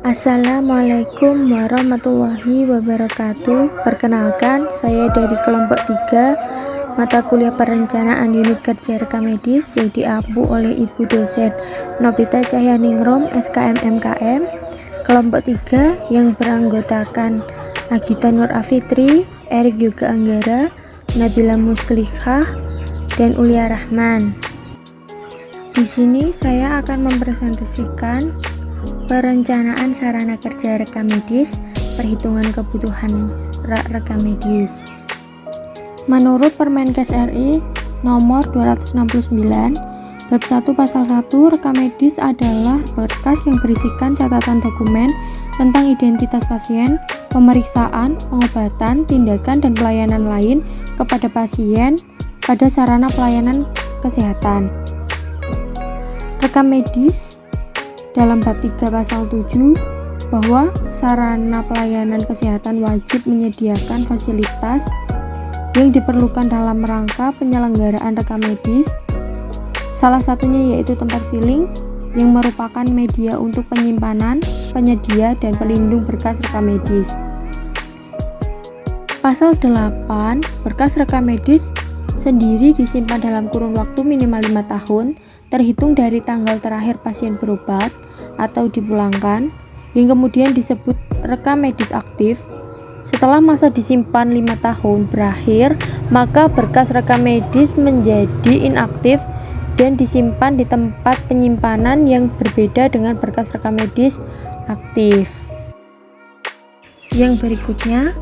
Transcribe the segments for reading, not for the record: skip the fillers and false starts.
Assalamualaikum warahmatullahi wabarakatuh. Perkenalkan, saya dari kelompok 3 mata kuliah perencanaan unit kerja rekam medis yang diampu oleh Ibu dosen Nobita Cahyaningrum SKM MKM. Kelompok 3 yang beranggotakan Agita Nur Afitri, Erik Yoga Anggara, Nabila Muslihah, dan Ulia Rahman. Di sini saya akan mempresentasikan perencanaan sarana kerja rekam medis, perhitungan kebutuhan rekam medis. Menurut Permenkes RI nomor 269, bab 1 pasal 1, rekam medis adalah berkas yang berisikan catatan dokumen tentang identitas pasien, pemeriksaan, pengobatan, tindakan, dan pelayanan lain kepada pasien pada sarana pelayanan kesehatan. Rekam medis dalam bab 3 pasal 7 bahwa sarana pelayanan kesehatan wajib menyediakan fasilitas yang diperlukan dalam rangka penyelenggaraan rekam medis. Salah satunya yaitu tempat filing yang merupakan media untuk penyimpanan, penyedia, dan pelindung berkas rekam medis. Pasal 8, berkas rekam medis sendiri disimpan dalam kurun waktu minimal 5 tahun terhitung dari tanggal terakhir pasien berobat atau dipulangkan, yang kemudian disebut rekam medis aktif. Setelah masa disimpan 5 tahun berakhir, maka berkas rekam medis menjadi inaktif dan disimpan di tempat penyimpanan yang berbeda dengan berkas rekam medis aktif. Yang berikutnya,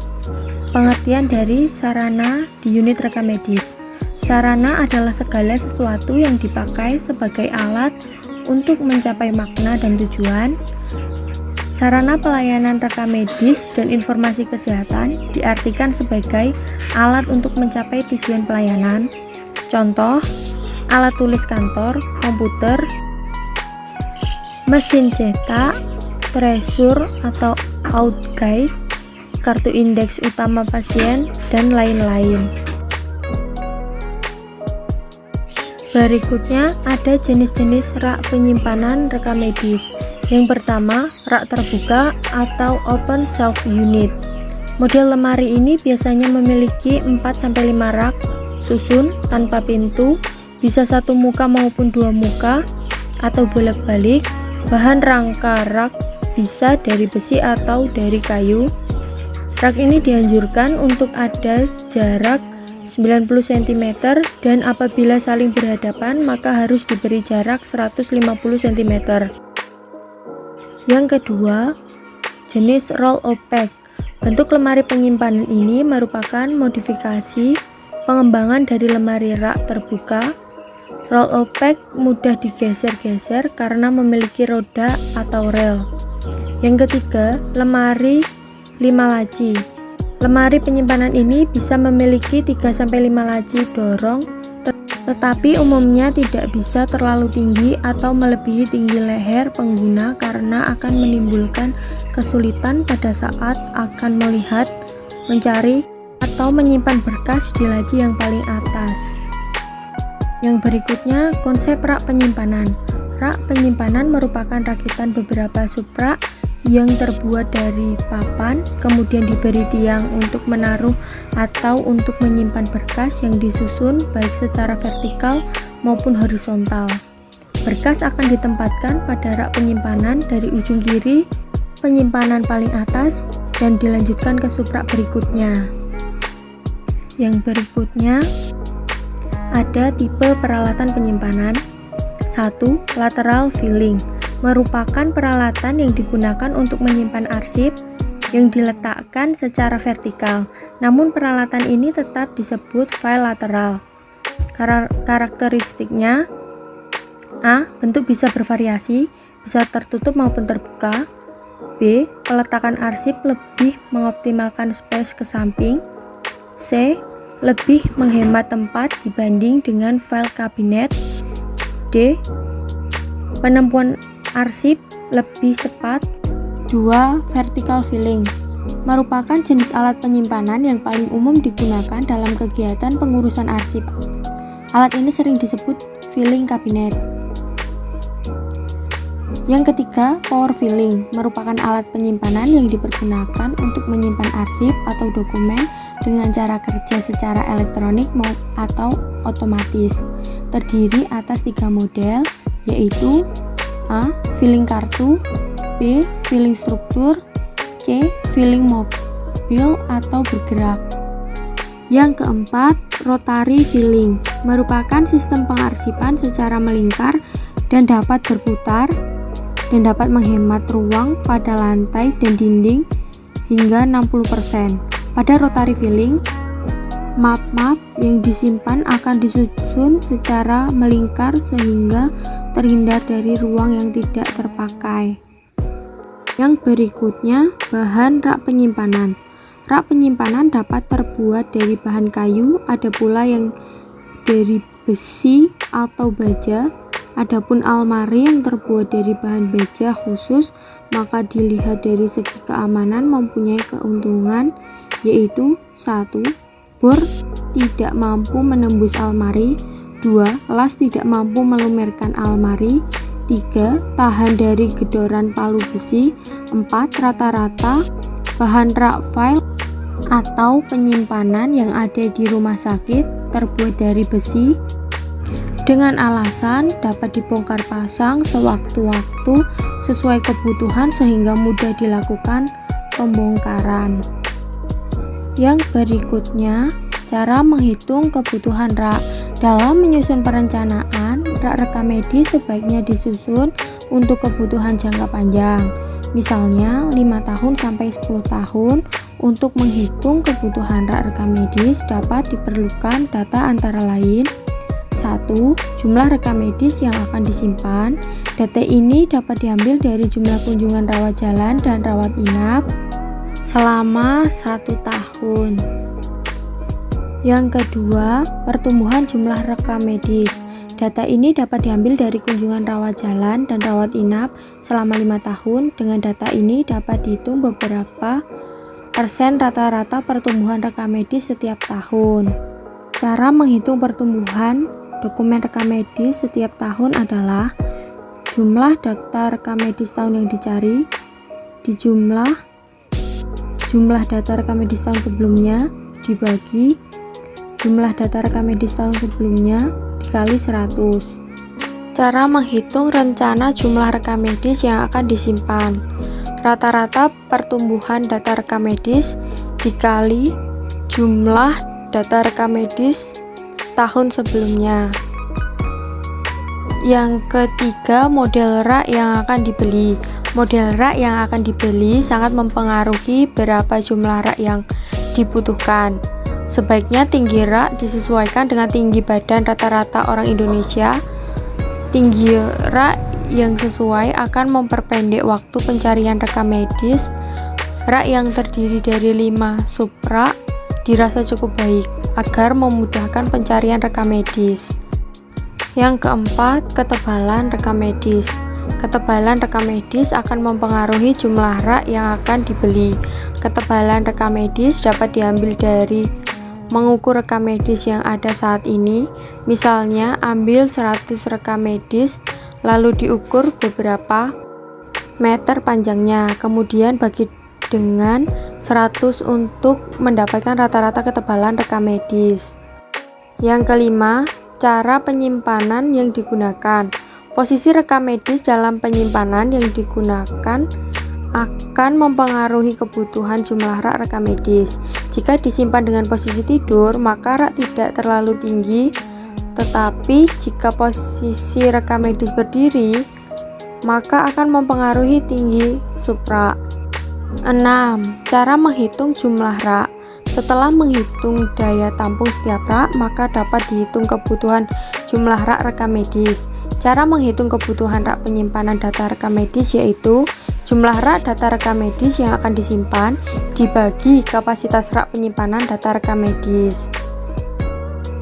pengertian dari sarana di unit rekam medis. Sarana adalah segala sesuatu yang dipakai sebagai alat untuk mencapai makna dan tujuan. Sarana pelayanan rekam medis dan informasi kesehatan diartikan sebagai alat untuk mencapai tujuan pelayanan. Contoh, alat tulis kantor, komputer, mesin cetak, tresur atau outguide, kartu indeks utama pasien, dan lain-lain. Berikutnya ada jenis-jenis rak penyimpanan rekam medis. Yang pertama, rak terbuka atau open shelf unit. Model lemari ini biasanya memiliki 4-5 rak susun tanpa pintu, bisa satu muka maupun dua muka atau bolak-balik. Bahan rangka rak bisa dari besi atau dari kayu. Rak ini dianjurkan untuk ada jarak 90 cm dan apabila saling berhadapan maka harus diberi jarak 150 cm. Yang kedua, jenis roll opaque. Bentuk lemari penyimpanan ini merupakan modifikasi pengembangan dari lemari rak terbuka. Roll opaque mudah digeser-geser karena memiliki roda atau rel. Yang ketiga, lemari 5 laci. Lemari penyimpanan ini bisa memiliki 3-5 laci dorong, tetapi umumnya tidak bisa terlalu tinggi atau melebihi tinggi leher pengguna karena akan menimbulkan kesulitan pada saat akan melihat, mencari, atau menyimpan berkas di laci yang paling atas. Yang berikutnya, konsep rak penyimpanan. Rak penyimpanan merupakan rakitan beberapa subrak yang terbuat dari papan, kemudian diberi tiang untuk menaruh atau untuk menyimpan berkas yang disusun baik secara vertikal maupun horizontal. Berkas akan ditempatkan pada rak penyimpanan dari ujung kiri penyimpanan paling atas dan dilanjutkan ke subrak berikutnya. Yang berikutnya ada tipe peralatan penyimpanan. 1. Lateral filling merupakan peralatan yang digunakan untuk menyimpan arsip yang diletakkan secara vertikal. Namun peralatan ini tetap disebut file lateral. Karakteristiknya: A. Bentuk bisa bervariasi, bisa tertutup maupun terbuka. B. Peletakan arsip lebih mengoptimalkan space ke samping. C. Lebih menghemat tempat dibanding dengan file kabinet. D. Penempuan arsip lebih cepat. 2. Vertical filling merupakan jenis alat penyimpanan yang paling umum digunakan dalam kegiatan pengurusan arsip. Alat ini sering disebut filing cabinet. Yang ketiga, power filling merupakan alat penyimpanan yang dipergunakan untuk menyimpan arsip atau dokumen dengan cara kerja secara elektronik atau otomatis. Terdiri atas 3 model, yaitu A. Filling kartu, B. Filling struktur, C. Filling mobil atau bergerak. Yang keempat, rotary filling merupakan sistem pengarsipan secara melingkar dan dapat berputar dan dapat menghemat ruang pada lantai dan dinding hingga 60%. Pada rotary filling, map-map yang disimpan akan disusun secara melingkar sehingga terhindar dari ruang yang tidak terpakai. Yang berikutnya, bahan rak penyimpanan. Rak penyimpanan dapat terbuat dari bahan kayu, ada pula yang dari besi atau baja. Adapun almari yang terbuat dari bahan baja khusus, maka dilihat dari segi keamanan mempunyai keuntungan, yaitu 1. Bor tidak mampu menembus almari, 2. Las tidak mampu melumerkan almari, 3. Tahan dari gedoran palu besi, 4. Rata-rata bahan rak file atau penyimpanan yang ada di rumah sakit terbuat dari besi dengan alasan dapat dibongkar pasang sewaktu-waktu sesuai kebutuhan sehingga mudah dilakukan pembongkaran. Yang berikutnya, cara menghitung kebutuhan rak. Dalam menyusun perencanaan, rak rekam medis sebaiknya disusun untuk kebutuhan jangka panjang, misalnya 5 tahun sampai 10 tahun. Untuk menghitung kebutuhan rak rekam medis dapat diperlukan data antara lain: 1. Jumlah rekam medis yang akan disimpan. Data ini dapat diambil dari jumlah kunjungan rawat jalan dan rawat inap selama 1 tahun. Yang kedua, pertumbuhan jumlah rekam medis. Data ini dapat diambil dari kunjungan rawat jalan dan rawat inap selama 5 tahun. Dengan data ini dapat dihitung beberapa persen rata-rata pertumbuhan rekam medis setiap tahun. Cara menghitung pertumbuhan dokumen rekam medis setiap tahun adalah jumlah data rekam medis tahun yang dicari dijumlah jumlah data rekam medis tahun sebelumnya dibagi jumlah data rekam medis tahun sebelumnya dikali 100. Cara menghitung rencana jumlah rekam medis yang akan disimpan. Rata-rata pertumbuhan data rekam medis dikali jumlah data rekam medis tahun sebelumnya. Yang ketiga, model rak yang akan dibeli. Model rak yang akan dibeli sangat mempengaruhi berapa jumlah rak yang dibutuhkan. Sebaiknya tinggi rak disesuaikan dengan tinggi badan rata-rata orang Indonesia. Tinggi rak yang sesuai akan memperpendek waktu pencarian rekam medis. Rak yang terdiri dari 5 subrak dirasa cukup baik agar memudahkan pencarian rekam medis. Yang keempat, ketebalan rekam medis. Ketebalan rekam medis akan mempengaruhi jumlah rak yang akan dibeli. Ketebalan rekam medis dapat diambil dari mengukur rekam medis yang ada saat ini. Misalnya, ambil 100 rekam medis lalu diukur beberapa meter panjangnya, kemudian bagi dengan 100 untuk mendapatkan rata-rata ketebalan rekam medis. Yang kelima, cara penyimpanan yang digunakan. Posisi rekam medis dalam penyimpanan yang digunakan akan mempengaruhi kebutuhan jumlah rak rekam medis. Jika disimpan dengan posisi tidur, maka rak tidak terlalu tinggi, tetapi jika posisi rekam medis berdiri, maka akan mempengaruhi tinggi subrak. 6. Cara menghitung jumlah rak. Setelah menghitung daya tampung setiap rak, maka dapat dihitung kebutuhan jumlah rak rekam medis. Cara menghitung kebutuhan rak penyimpanan data rekam medis yaitu jumlah rak data rekam medis yang akan disimpan dibagi kapasitas rak penyimpanan data rekam medis.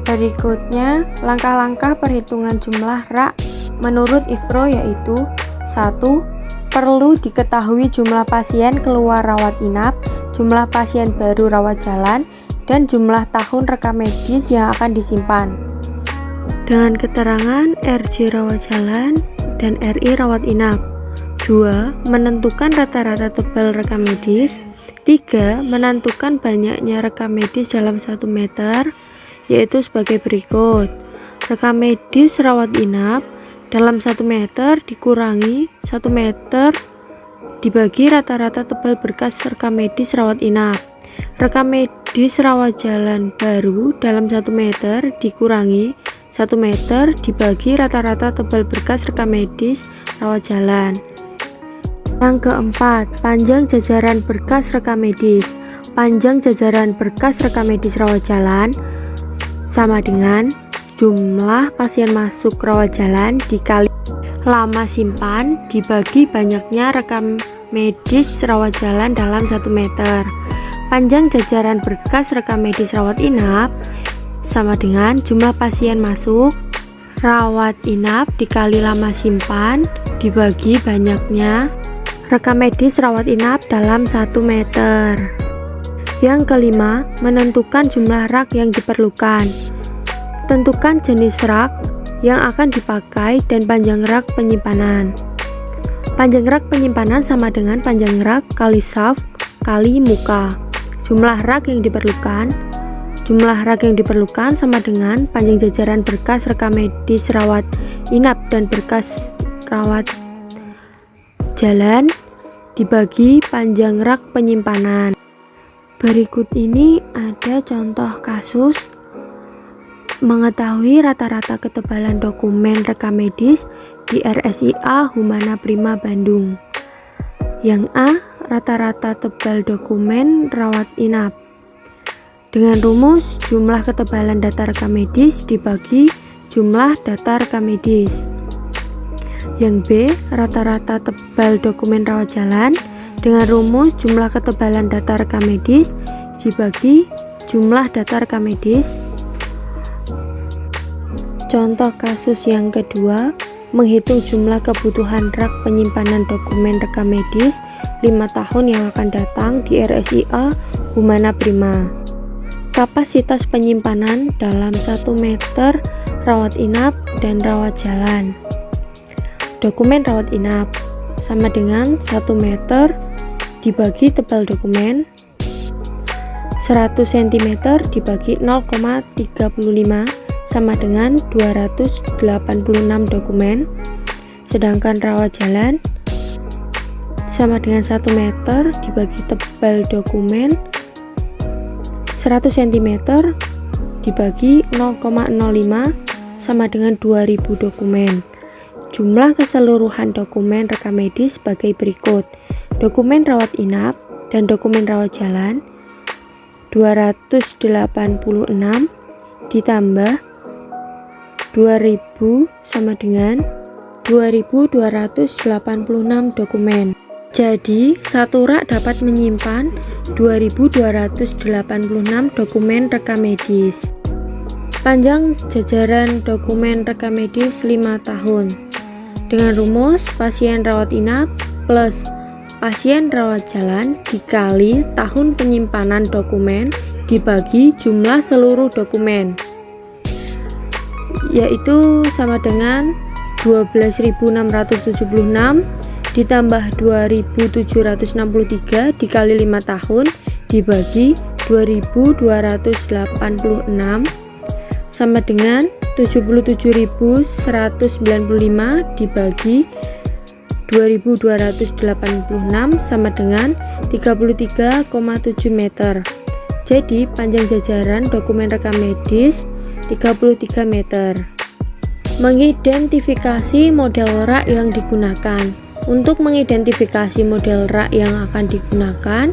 Berikutnya, langkah-langkah perhitungan jumlah rak menurut IFPRO yaitu 1. Perlu diketahui jumlah pasien keluar rawat inap, jumlah pasien baru rawat jalan, dan jumlah tahun rekam medis yang akan disimpan. Dengan keterangan RJ rawat jalan dan RI rawat inap. 2. Menentukan rata-rata tebal rekam medis. 3. Menentukan banyaknya rekam medis dalam 1 meter, yaitu sebagai berikut. Rekam medis rawat inap dalam 1 meter dikurangi 1 meter dibagi rata-rata tebal berkas rekam medis rawat inap. Rekam medis rawat jalan baru dalam 1 meter dikurangi 1 meter dibagi rata-rata tebal berkas rekam medis rawat jalan. Yang keempat, panjang jajaran berkas rekam medis. Panjang jajaran berkas rekam medis rawat jalan sama dengan jumlah pasien masuk rawat jalan dikali lama simpan dibagi banyaknya rekam medis rawat jalan dalam 1 meter. Panjang jajaran berkas rekam medis rawat inap sama dengan jumlah pasien masuk rawat inap dikali lama simpan dibagi banyaknya rekam medis rawat inap dalam 1 meter. Yang kelima, menentukan jumlah rak yang diperlukan. Tentukan jenis rak yang akan dipakai dan panjang rak penyimpanan. Panjang rak penyimpanan sama dengan panjang rak kali saf kali muka. Jumlah rak yang diperlukan. Jumlah rak yang diperlukan sama dengan panjang jajaran berkas rekam medis rawat inap dan berkas rawat jalan dibagi panjang rak penyimpanan. Berikut ini ada contoh kasus mengetahui rata-rata ketebalan dokumen rekam medis di RSIA Humana Prima Bandung. Yang A, rata-rata tebal dokumen rawat inap. Dengan rumus jumlah ketebalan data rekam medis dibagi jumlah data rekam medis. Yang B, rata-rata tebal dokumen rawat jalan dengan rumus jumlah ketebalan data rekam medis dibagi jumlah data rekam medis. Contoh kasus yang kedua, menghitung jumlah kebutuhan rak penyimpanan dokumen rekam medis 5 tahun yang akan datang di RSIA Humana Prima. Kapasitas penyimpanan dalam 1 meter rawat inap dan rawat jalan. Dokumen rawat inap sama dengan 1 meter dibagi tebal dokumen 100 cm dibagi 0,35 sama dengan 286 dokumen. Sedangkan rawat jalan sama dengan 1 meter dibagi tebal dokumen 100 cm dibagi 0,05 sama dengan 2000 dokumen. Jumlah keseluruhan dokumen rekam medis sebagai berikut. Dokumen rawat inap dan dokumen rawat jalan 286 ditambah 2000 sama dengan 2286 dokumen. Jadi, satu rak dapat menyimpan 2286 dokumen rekam medis. Panjang jajaran dokumen rekam medis 5 tahun. Dengan rumus pasien rawat inap plus pasien rawat jalan dikali tahun penyimpanan dokumen dibagi jumlah seluruh dokumen, yaitu sama dengan 12.676 ditambah 2.763 dikali 5 tahun dibagi 2.286 sama dengan 77.195 dibagi 2.286 sama dengan 33,7 meter. Jadi panjang jajaran dokumen rekam medis 33 meter. Mengidentifikasi model rak yang digunakan. Untuk mengidentifikasi model rak yang akan digunakan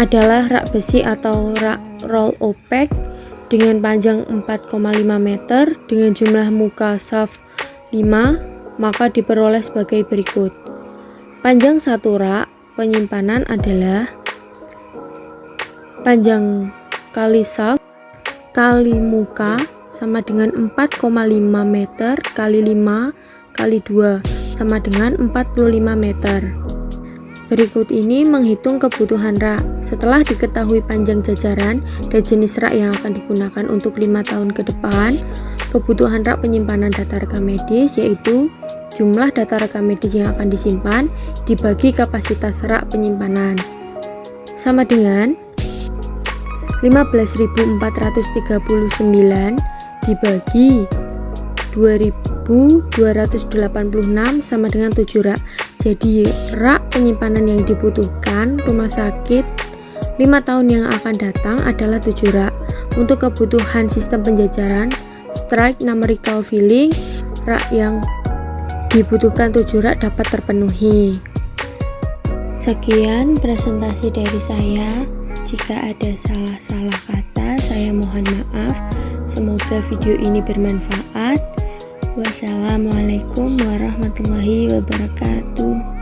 adalah rak besi atau rak roll opaque dengan panjang 4,5 meter dengan jumlah muka saf 5, maka diperoleh sebagai berikut. Panjang satu rak penyimpanan adalah panjang kali saf kali muka sama dengan 4,5 meter kali 5 kali 2 sama dengan 45 meter. Berikut ini menghitung kebutuhan rak. Setelah diketahui panjang jajaran dan jenis rak yang akan digunakan untuk 5 tahun ke depan, kebutuhan rak penyimpanan data rekam medis yaitu jumlah data rekam medis yang akan disimpan dibagi kapasitas rak penyimpanan. Sama dengan 15.439 dibagi 2.286 sama dengan 7 rak. Jadi rak penyimpanan yang dibutuhkan rumah sakit 5 tahun yang akan datang adalah 7 rak. Untuk kebutuhan sistem penjajaran strike numerical filling, rak yang dibutuhkan 7 rak dapat terpenuhi. Sekian presentasi dari saya. Jika ada salah-salah kata, saya mohon maaf. Semoga video ini bermanfaat. Wassalamualaikum warahmatullahi wabarakatuh.